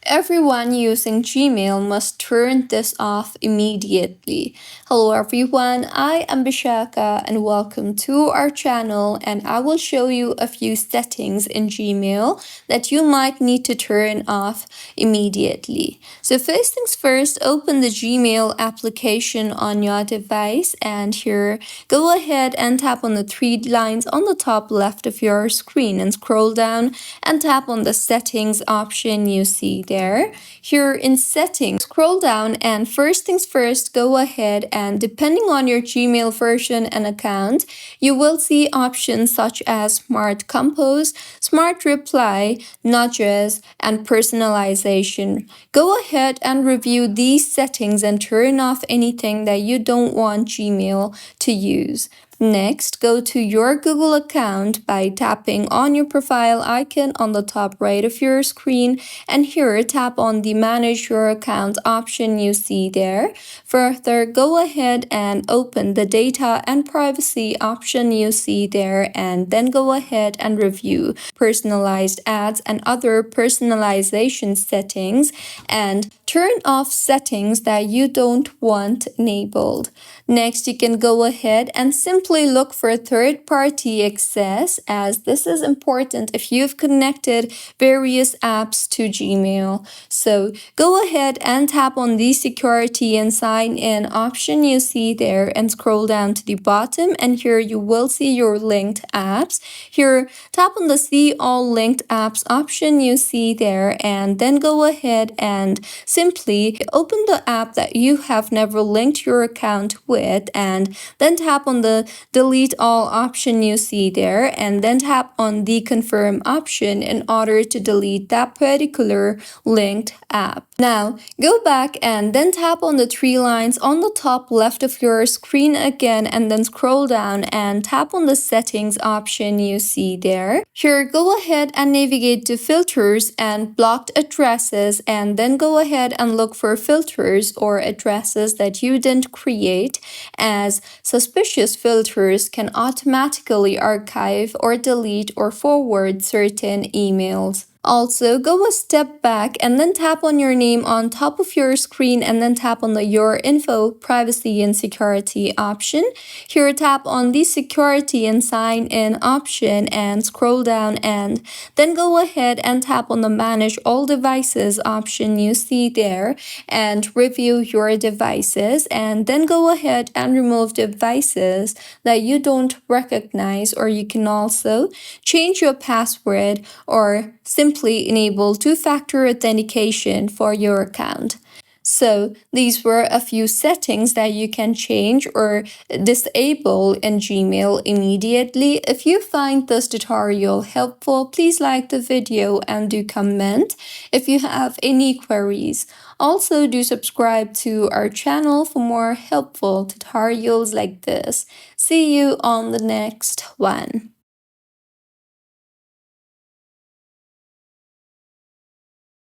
Everyone using Gmail must turn this off immediately. Hello everyone, I am Bishaka and welcome to our channel, and I will show you a few settings in Gmail that you might need to turn off immediately. So first things first, open the Gmail application on your device, and here go ahead and tap on the three lines on the top left of your screen and scroll down and tap on the settings option you see there. Here in settings, scroll down, and first things first, go ahead and depending on your Gmail version and account, you will see options such as Smart Compose, Smart Reply, Nudges, and Personalization. Go ahead and review these settings and turn off anything that you don't want Gmail to use. Next, go to your Google account by tapping on your profile icon on the top right of your screen, and here tap on the Manage Your Account option you see there. Further, go ahead and open the Data and Privacy option you see there, and then go ahead and review personalized ads and other personalization settings and turn off settings that you don't want enabled. Next, you can go ahead and simply look for third-party access, as this is important if you've connected various apps to Gmail. So go ahead and tap on the security and sign in option you see there and scroll down to the bottom, and here you will see your linked apps. Here, tap on the see all linked apps option you see there, and then go ahead and simply open the app that you have never linked your account with, and then tap on the delete all option you see there, and then tap on the confirm option in order to delete that particular linked app. Now go back and then tap on the three lines on the top left of your screen again, and then scroll down and tap on the settings option you see there. Here, go ahead and navigate to filters and blocked addresses, and then go ahead and look for filters or addresses that you didn't create, as suspicious filters can automatically archive or delete or forward certain emails. Also, go a step back and then tap on your name on top of your screen, and then tap on the Your Info, Privacy and Security option. Here, tap on the Security and Sign In option and scroll down, and then go ahead and tap on the Manage All Devices option you see there and review your devices, and then go ahead and remove devices that you don't recognize, or you can also change your password or simply enable two-factor authentication for your account. So these were a few settings that you can change or disable in Gmail immediately. If you find this tutorial helpful, please like the video and do comment if you have any queries. Also, do subscribe to our channel for more helpful tutorials like this. See you on the next one.